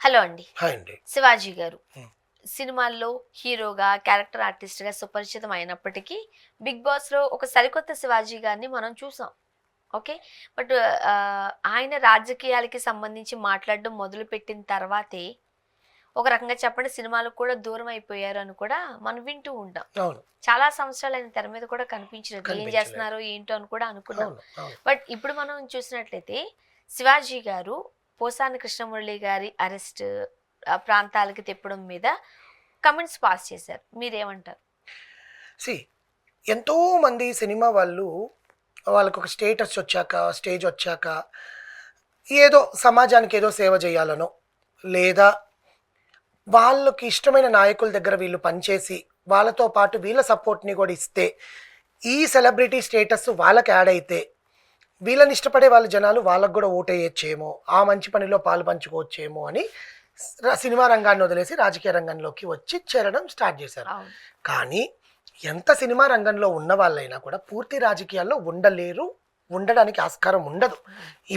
Hello అండి. Hi అండి. శివాజీ గారు హ్మ్. సినిమాల్లో హీరోగా, క్యారెక్టర్ ఆర్టిస్ట్‌గా సుపరిచితం అయినప్పటికీ 'బిగ్ బాస్‌లో' ఒక సరికొత్త శివాజీ గారిని మనం చూసాం. ఓకే. బట్ ఆయన రాజకీయాలకి సంబంధించి మాట్లాడడం మొదలుపెట్టిన తర్వాతే ఒక రకంగా చెప్పండి సినిమాలకు కూడా దూరం అయిపోయారు అని కూడా మనం వింటూ ఉంటాం. అవును. చాలా సంవత్సరాలు ఆయన తెర మీద కూడా కనిపించలేదు. ఏం కనిపించలేదు. చేస్తున్నారో ఏంటో అని కూడా అనుకున్నాం. అవును. అవును. బట్ ఇప్పుడు మనం చూసినట్లయితే శివాజీ గారు పోసాని కృష్ణమురళి గారి అరెస్ట్ ప్రాంతాలకి తిప్పడం మీద కమెంట్స్ పాస్ చేశారు. మీరేమంటారు? సీ ఎంతో మంది సినిమా వాళ్ళు వాళ్ళకొక స్టేటస్ వచ్చాక, స్టేజ్ వచ్చాక ఏదో సమాజానికి ఏదో సేవ చేయాలనో, లేదా వాళ్ళకి ఇష్టమైన నాయకుల దగ్గర వీళ్ళు పనిచేసి, వాళ్ళతో పాటు వీళ్ళ సపోర్ట్‌ని కూడా ఇస్తే, ఈ సెలబ్రిటీ స్టేటస్ వాళ్ళకి యాడ్ అయితే, వీళ్ళని ఇష్టపడే వాళ్ళ జనాలు వాళ్ళకి కూడా ఓటేయచ్చేమో, ఆ మంచి పనిలో పాలు పంచుకోవచ్చేమో అని సినిమా రంగాన్ని వదిలేసి రాజకీయ రంగంలోకి వచ్చి చేరడం స్టార్ట్ చేశారు. అవును. కానీ ఎంత సినిమా రంగంలో ఉన్న వాళ్ళైనా కూడా పూర్తి రాజకీయాల్లో ఉండలేరు, ఉండడానికి ఆస్కారం ఉండదు.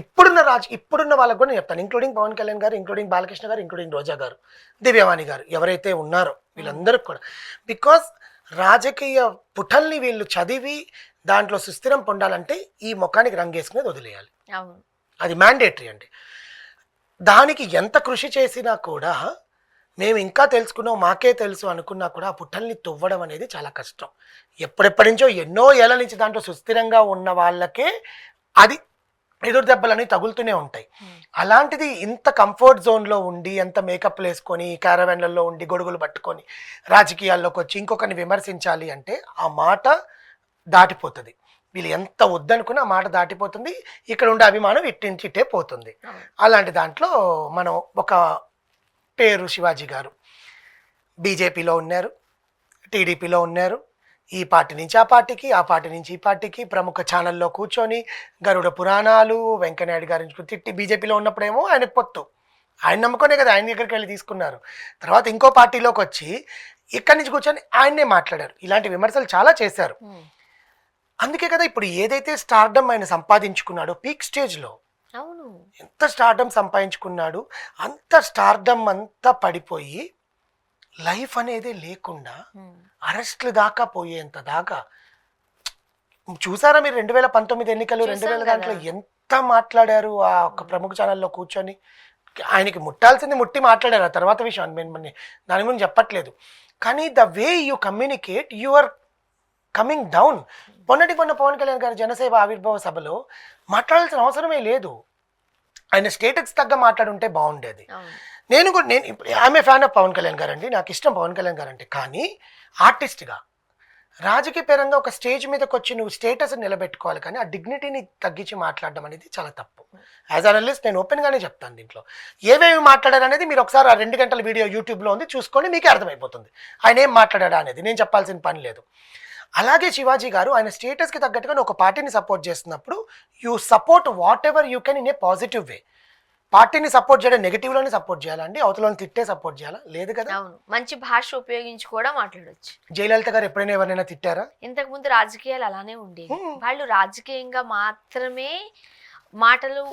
ఇప్పుడున్న వాళ్ళకు కూడా నేను చెప్తాను, ఇంక్లూడింగ్ పవన్ కళ్యాణ్ గారు, ఇంక్లూడింగ్ బాలకృష్ణ గారు, ఇంక్లూడింగ్ రోజా గారు, దివ్యవాణి గారు, ఎవరైతే ఉన్నారో వీళ్ళందరికీ కూడా. బికాస్ రాజకీయ పుటల్ని వీళ్ళు చదివి దాంట్లో సుస్థిరం పొందాలంటే ఈ ముఖానికి రంగేసుకునేది వదిలేయాలి. అవును. అది మ్యాండేటరీ అండి. దానికి ఎంత కృషి చేసినా కూడా మేము ఇంకా తెలుసుకున్నాం, మాకే తెలుసు అనుకున్నా కూడా ఆ పుట్టల్ని తువ్వడం అనేది చాలా కష్టం. ఎప్పుడెప్పటి నుంచో ఎన్నో ఏళ్ళ నుంచి దాంట్లో సుస్థిరంగా ఉన్న వాళ్ళకే అది ఎదురు దెబ్బలని తగులుతూనే ఉంటాయి. అలాంటిది ఇంత కంఫర్ట్ జోన్లో ఉండి, ఎంత మేకప్లు వేసుకొని, క్యారవాన్లలో ఉండి, గొడుగులు పట్టుకొని రాజకీయాల్లోకి వచ్చి ఇంకొకరిని విమర్శించాలి అంటే ఆ మాట దాటిపోతుంది. వీళ్ళు ఎంత వద్దనుకున్నా ఆ మాట దాటిపోతుంది. ఇక్కడ ఉండే అభిమానం ఇట్టించిట్టే పోతుంది. అలాంటి దాంట్లో మనం ఒక పేరు శివాజీ గారు బీజేపీలో ఉన్నారు, టీడీపీలో ఉన్నారు, ఈ పార్టీ నుంచి ఆ పార్టీకి, ఆ పార్టీ నుంచి ఈ పార్టీకి, ప్రముఖ ఛానల్లో కూర్చొని గరుడ పురాణాలు, వెంకయ్యనాయుడు గారి తిట్టి, బీజేపీలో ఉన్నప్పుడేమో ఆయన పొత్తు, ఆయన నమ్ముకునే కదా ఆయన దగ్గరికి వెళ్ళి తీసుకున్నారు. తర్వాత ఇంకో పార్టీలోకి వచ్చి ఇక్కడి నుంచి కూర్చొని ఆయన్నే మాట్లాడారు. ఇలాంటి విమర్శలు చాలా చేశారు. అందుకే కదా ఇప్పుడు ఏదైతే స్టార్డమ్ ఆయన సంపాదించుకున్నాడో పీక్ స్టేజ్లో, అవును, ఎంత స్టార్డమ్ సంపాదించుకున్నాడు, అంత స్టార్డమ్ అంతా పడిపోయి లైఫ్ అనేది లేకుండా అరెస్టులు దాకా పోయేంత దాకా చూసారా మీరు? 2019 ఎన్నికలు, 2000 దాంట్లో ఎంత మాట్లాడారు ఆ ఒక ప్రముఖ ఛానల్లో కూర్చొని. ఆయనకి ముట్టాల్సింది ముట్టి మాట్లాడారు, ఆ తర్వాత విషయం నేను దాని గురించి చెప్పట్లేదు. కానీ the way you communicate, you are coming down. మొన్న పవన్ కళ్యాణ్ గారు జనసేవ ఆవిర్భావ సభలో మాట్లాడాల్సిన అవసరమే లేదు. ఆయన స్టేటస్ తగ్గ మాట్లాడుంటే బాగుండేది. నేను ఆమె ఫ్యాన్ ఆఫ్ పవన్ కళ్యాణ్ గారు అండి, నాకు ఇష్టం పవన్ కళ్యాణ్ గారు అంటే. కానీ ఆర్టిస్ట్గా రాజకీయ పరంగా ఒక స్టేజ్ మీదకి వచ్చి నువ్వు స్టేటస్ నిలబెట్టుకోవాలి, కానీ ఆ డిగ్నిటీని తగ్గించి మాట్లాడడం అనేది చాలా తప్పు. యాజ్ అనలిస్ట్ నేను ఓపెన్గానే చెప్తాను. దీంట్లో ఏవేమి మాట్లాడారు అనేది మీరు ఒకసారి ఆ 2 గంటల వీడియో యూట్యూబ్లో ఉంది, చూసుకొని మీకే అర్థమైపోతుంది ఆయన ఏం మాట్లాడా అనేది. నేను చెప్పాల్సిన పని లేదు. అలాగే శివాజీ గారు ఆయన స్టేటస్కి తగ్గట్టుగా ఒక పార్టీని సపోర్ట్ చేస్తున్నప్పుడు you support what ever you can in a positive way. పార్టీని సపోర్ట్ చేయడం నెగిటివ్లోనే సపోర్ట్ చేయాలండి, అవతలని తిట్టే సపోర్ట్ చేయాలా? లేదు కదా. అవును, మంచి భాష ఉపయోగించి కూడా మాట్లాడొచ్చు. జయలలిత గారు ఎప్పుడైనా ఎవరైనా తిట్టారా? ఇంతకు ముందు రాజకీయాలు అలానే ఉండేవి. వాళ్ళు రాజకీయంగా మాత్రమే మాటలు,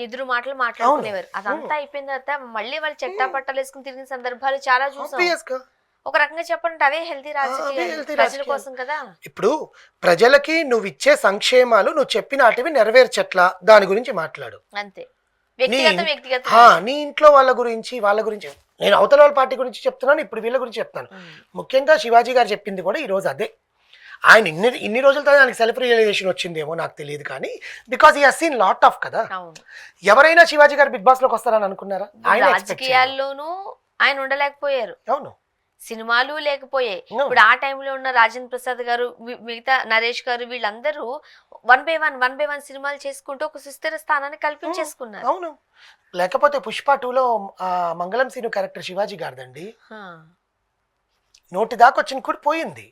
ఎదురు మాటలు మాట్లాడుకునేవారు. అదంతా అయిపోయిన తర్వాత మళ్ళీ వాళ్ళు చెట్టాపట్టాలు వేసుకుని తిరిగిన సందర్భాలు చాలా చూసాం. ఒక రకంగా చెప్పండి అదే హెల్తీ రాజకీయాలు ప్రజల కోసం కదా. ఇప్పుడు ప్రజలకి నువ్వు ఇచ్చే సంక్షేమాలు నువ్వు చెప్పినటివి నెరవేర్చట్లా, దాని గురించి మాట్లాడు అంతే. వ్యక్తిగత నీ ఇంట్లో వాళ్ళ గురించి నేను అవతల వాళ్ళ పార్టీ గురించి చెప్తున్నాను, ఇప్పుడు వీళ్ళ గురించి చెప్తాను. ముఖ్యంగా శివాజీ గారు చెప్పింది కూడా ఈరోజు అదే. ఆయన ఇన్ని రోజులతో ఆయనకి సెల్ఫ్ రియలైజేషన్ వచ్చిందేమో నాకు తెలియదు, కానీ బికాస్ ఈ హస్ సీన్ లాట్ ఆఫ్ కదా. ఎవరైనా శివాజీ గారు బిగ్ బాస్ లోకి వస్తారని అనుకున్నారా? ఆయన రాజకీయాల్లోనూ ఆయన ఉండలేకపోయారు. అవును, సినిమాలు లేకపోయాయి. ఇప్పుడు ఆ టైంలో ఉన్న రాజేంద్ర ప్రసాద్ గారు, మిగతా నరేష్ గారు, వీళ్ళందరూ 1 by 1 సినిమాలు చేసుకుంటూ ఒక సుస్థిర స్థానాన్ని కల్పించేసుకున్నారు. అవును, లేకపోతే పుష్ప 2లో మంగళం సీను క్యారెక్టర్ శివాజీ గారిదండి, నోటి దాకా వచ్చిన కూడా పోయింది.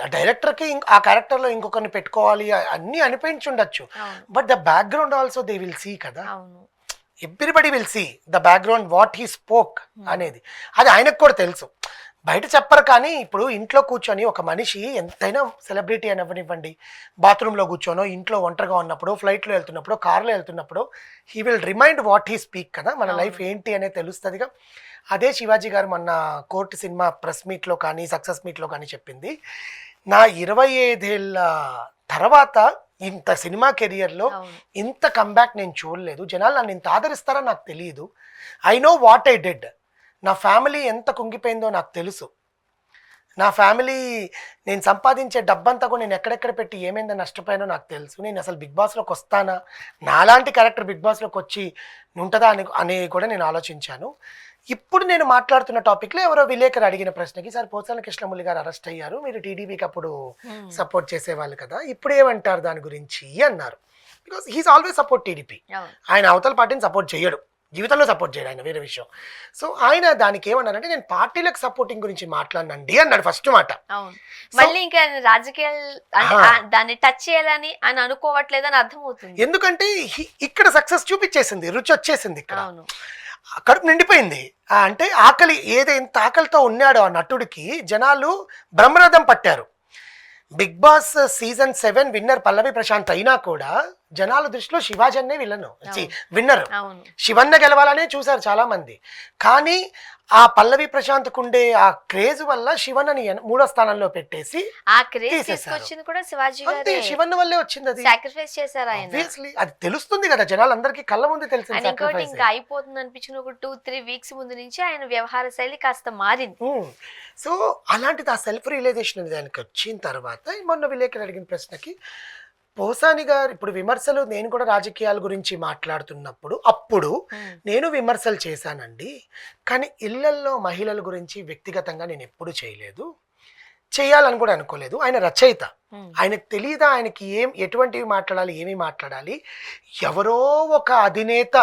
ఆ డైరెక్టర్కి ఆ క్యారెక్టర్లో ఇంకొకరిని పెట్టుకోవాలి అన్నీ అనిపించుండొచ్చు, but the background also they will see కదా. Everybody will see the background what he spoke అనేది. అది ఆయనకు కూడా తెలుసు. బయట చెప్పరు, కానీ ఇప్పుడు ఇంట్లో కూర్చొని ఒక మనిషి ఎంతైనా సెలబ్రిటీ అని అవ్వనివ్వండి, బాత్రూంలో కూర్చోనో, ఇంట్లో ఒంటరిగా ఉన్నప్పుడు, ఫ్లైట్లో వెళ్తున్నప్పుడు, కార్లో వెళ్తున్నప్పుడు he will remind what he speak కదా, మన లైఫ్ ఏంటి అనేది తెలుస్తుందిగా. అదే శివాజీ గారు మొన్న కోర్టు సినిమా ప్రెస్ మీట్లో కానీ సక్సెస్ మీట్లో కానీ చెప్పింది, నా 25 ఏళ్ళ తర్వాత ఇంత సినిమా కెరియర్లో ఇంత కంబ్యాక్ నేను చూడలేదు, జనాలు నన్ను ఇంత ఆదరిస్తారో నాకు తెలియదు, I know what I did, నా ఫ్యామిలీ ఎంత కుంగిపోయిందో నాకు తెలుసు, నా ఫ్యామిలీ నేను సంపాదించే డబ్బంతా కూడా నేను ఎక్కడెక్కడ పెట్టి ఏమైందో నష్టపోయానో నాకు తెలుసు, నేను అసలు బిగ్ బాస్లోకి వస్తానా, నాలాంటి క్యారెక్టర్ బిగ్ బాస్లోకి వచ్చి ఉంటుందా అని కూడా నేను ఆలోచించాను. ఇప్పుడు నేను మాట్లాడుతున్న టాపిక్లో ఎవరో విలేకరు అడిగిన ప్రశ్నకి, సార్ పోచారం కృష్ణమురళి గారు అరెస్ట్ అయ్యారు, మీరు టీడీపీకి అప్పుడు సపోర్ట్ చేసేవాళ్ళు కదా, ఇప్పుడు ఏమంటారు దాని గురించి అన్నారు. Because he's always support TDP, ఆయన అవతల పార్టీని సపోర్ట్ చేయడు, జీవితంలో సపోర్ట్ చేయడు, ఆయన వేరే విషయం. సో ఆయన దానికి ఏమన్నారంటే, నేను పార్టీలకు సపోర్టింగ్ గురించి మాట్లాడినండి అన్నాడు ఫస్ట్ మాట. మళ్ళీ ఇంకా రాజకీయాలు దాన్ని టచ్ చేయాలని ఆయన అనుకోవట్లేదని అర్థమవుతుంది, ఎందుకంటే ఇక్కడ సక్సెస్ చూపించేసింది, రుచి వచ్చేసింది, ఇక్కడ కడుపు నిండిపోయింది. అంటే ఆకలి, ఏదైంత ఆకలితో ఉన్నాడో ఆ నటుడికి జనాలు బ్రహ్మరథం పట్టారు. బిగ్ బాస్ సీజన్ 7 విన్నర్ పల్లవి ప్రశాంత్ అయినా కూడా జనాల దృష్టిలో శివాజన్నే విన్నర్, శివన్న గెలవాలనే చూశారు చాలా మంది. కానీ ఆ పల్లవి ప్రశాంత్ కుండే ఆ క్రేజ్ వల్ల శివన్నని 3వ స్థానంలో పెట్టేసి ఆ క్రేజ్ తీసుకొచ్చింది కూడా శివాజీ గారే, శివన్న వల్లే వచ్చింది, అది సాక్రిఫైస్ చేశారు ఆయన. ఆబ్వియస్లీ అది తెలుస్తుంది కదా జనాలందరికీ, కళ్ళ ముందు తెలిసింది. ఇంకోటి ఇంకా అయిపోతుంది అనిపించిన ఒక 2-3 వీక్స్ ముందు నుంచి ఆయన వ్యవహార శైలి కాస్త మారింది. సో అలాంటిది ఆ సెల్ఫ్ రియలైజేషన్ అనేది దానికి వచ్చిన తర్వాత, మొన్న విలేకరు అడిగిన ప్రశ్నకి పోసాని గారు, ఇప్పుడు విమర్శలు నేను కూడా రాజకీయాల గురించి మాట్లాడుతున్నప్పుడు అప్పుడు నేను విమర్శలు చేశానండి, కానీ ఇళ్లల్లో మహిళల గురించి వ్యక్తిగతంగా నేను ఎప్పుడు చేయలేదు, చేయాలని కూడా అనుకోలేదు. ఆయన రచయిత, ఆయనకు తెలియదా ఆయనకి ఎటువంటివి మాట్లాడాలి, ఏమి మాట్లాడాలి, ఎవరో ఒక అధినేత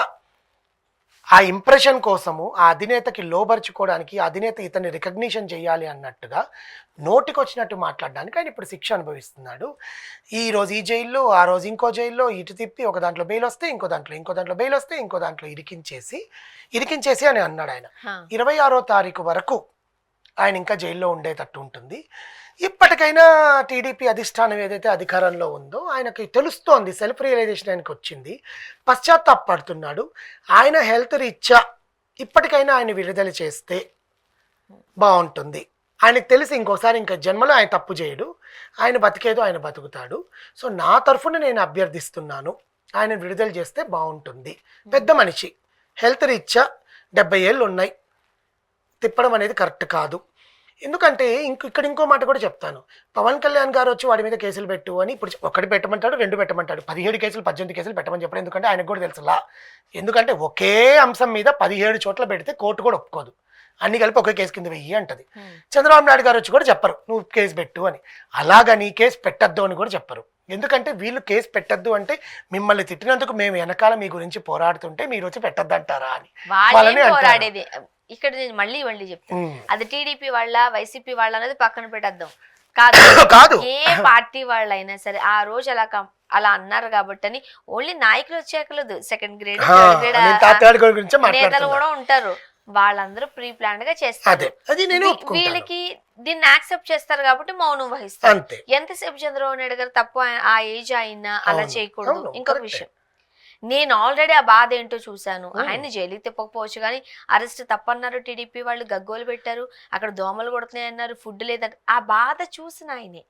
ఆ ఇంప్రెషన్ కోసము ఆ అధినేతకి లోబరుచుకోవడానికి, అధినేత ఇతన్ని రికగ్నిషన్ చేయాలి అన్నట్టుగా నోటికి వచ్చినట్టు మాట్లాడడానికి ఆయన ఇప్పుడు శిక్ష అనుభవిస్తున్నాడు. ఈ రోజు ఈ జైల్లో, ఆ రోజు ఇంకో జైల్లో, ఇటు తిప్పి ఒక దాంట్లో బెయిల్ వస్తే ఇంకో దాంట్లో బెయిల్ వస్తే ఇంకో దాంట్లో ఇరికించేసి అని అన్నాడు ఆయన. 26వ తారీఖు వరకు ఆయన ఇంకా జైల్లో ఉండేటట్టు ఉంటుంది. ఇప్పటికైనా టీడీపీ అధిష్టానం ఏదైతే అధికారంలో ఉందో ఆయనకి తెలుస్తోంది, సెల్ఫ్ రియలైజేషన్ ఆయనకు వచ్చింది, పశ్చాత్తాపడుతున్నాడు. ఆయన హెల్త్ రీత్యా ఇప్పటికైనా ఆయన విడుదల చేస్తే బాగుంటుంది. ఆయనకు తెలిసి ఇంకోసారి ఇంకా జన్మలో ఆయన తప్పు చేయడు, ఆయన బతికేదో ఆయన బతుకుతాడు. సో నా తరఫున నేను అభ్యర్థిస్తున్నాను, ఆయన విడుదల చేస్తే బాగుంటుంది. పెద్ద మనిషి, హెల్త్ రీత్యా 70 ఏళ్ళు ఉన్నాయి, తిప్పడం అనేది కరెక్ట్ కాదు. ఎందుకంటే ఇక్కడ ఇంకో మాట కూడా చెప్తాను, పవన్ కళ్యాణ్ గారు వచ్చి వాడి మీద కేసులు పెట్టు అని ఇప్పుడు 1 పెట్టమంటాడు, 2 పెట్టమంటాడు, 17 కేసులు 18 కేసులు పెట్టమని చెప్పాడు. ఎందుకంటే ఆయనకు కూడా తెలుసులా, ఎందుకంటే ఒకే అంశం మీద 17 చోట్ల పెడితే కోర్టు కూడా ఒప్పుకోదు, అన్ని కలిపి ఒకే కేసు కింద వెయ్యి అంటది. చంద్రబాబు నాయుడు గారు వచ్చి కూడా చెప్పరు నువ్వు కేసు పెట్టు అని, అలాగని కేసు పెట్టద్దు అని కూడా చెప్పరు. ఎందుకంటే వీళ్ళు కేసు పెట్టద్దు అంటే మిమ్మల్ని తిట్టినందుకు మేము వెనకాల మీ గురించి పోరాడుతుంటే మీరు వచ్చి పెట్టద్దు అంటారా అని పోరాడేది. ఇక్కడ నేను మళ్ళీ చెప్తాను, అది టీడీపీ వాళ్ళ వైసీపీ వాళ్ళ అనేది పక్కన పెట్టేద్దాం, కాదు ఏ పార్టీ వాళ్ళైనా సరే ఆ రోజు అలా అన్నారు కాబట్టి అని ఓన్లీ నాయకులు వచ్చేకలేదు, సెకండ్ గ్రేడ్ నేతలు కూడా ఉంటారు, వాళ్ళందరూ ప్రీ ప్లాన్ గా చేస్తారు. వీళ్ళకి దీన్ని యాక్సెప్ట్ చేస్తారు కాబట్టి మౌనం వహిస్తారు. ఎంతసేపు చంద్రబాబు నాయుడు గారు తప్పు, ఆ ఏజ్ అయినా అలా చేయకూడదు. ఇంకొక విషయం, నేను ఆల్రెడీ ఆ బాధ ఏంటో చూశాను, ఆయన్ని జైలుకి తిప్పకపోవచ్చు కానీ అరెస్ట్ తప్పన్నారు, టీడీపీ వాళ్ళు గగ్గోలు పెట్టారు, అక్కడ దోమలు కొడుతున్నాయి అన్నారు, ఫుడ్ లేదంటే ఆ బాధ చూసిన ఆయనే.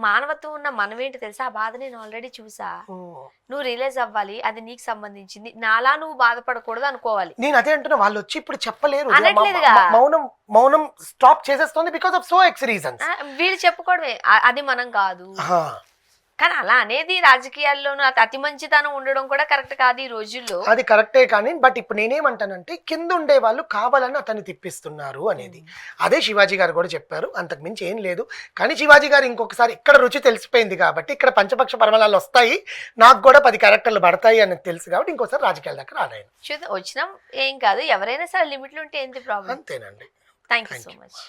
మానవత్వం ఉన్న మనమేంటి తెలుసా, ఆ బాధ నేను ఆల్రెడీ చూసా, నువ్వు రియలైజ్ అవ్వాలి, అది నీకు సంబంధించింది, నాలా నువ్వు బాధపడకూడదు అనుకోవాలి. నేను అదే అంటున్నా, వాళ్ళు వచ్చి ఇప్పుడు చెప్పలేరు, మౌనం స్టాప్ చేసేస్తుంది because of so X reasons. వీళ్ళు చెప్పుకోవడమే, అది మనం కాదు. కానీ అలా అనేది రాజకీయాల్లోనూ అతి మంచితనం ఉండడం కూడా కరెక్ట్ కాదు ఈ రోజుల్లో. అది కరెక్టే, కానీ బట్ ఇప్పుడు నేనేమంటానంటే కింద ఉండే వాళ్ళు కావాలని అతన్ని తిప్పిస్తున్నారు అనేది. అదే శివాజీ గారు కూడా చెప్పారు, అంతకు మించి ఏం లేదు. కానీ శివాజీ గారు ఇంకొకసారి ఇక్కడ రుచి తెలిసిపోయింది కాబట్టి, ఇక్కడ పంచపక్ష పరిమళాలు వస్తాయి, నాకు కూడా 10 క్యారెక్టర్లు పడతాయి అనేది తెలుసు కాబట్టి ఇంకోసారి రాజకీయాల దగ్గర రాలేను. వచ్చినా ఏం కాదు, ఎవరైనా సరే లిమిట్లు ఉంటే ఏంటి ప్రాబ్లం. అంతేనండి. Thank you so much.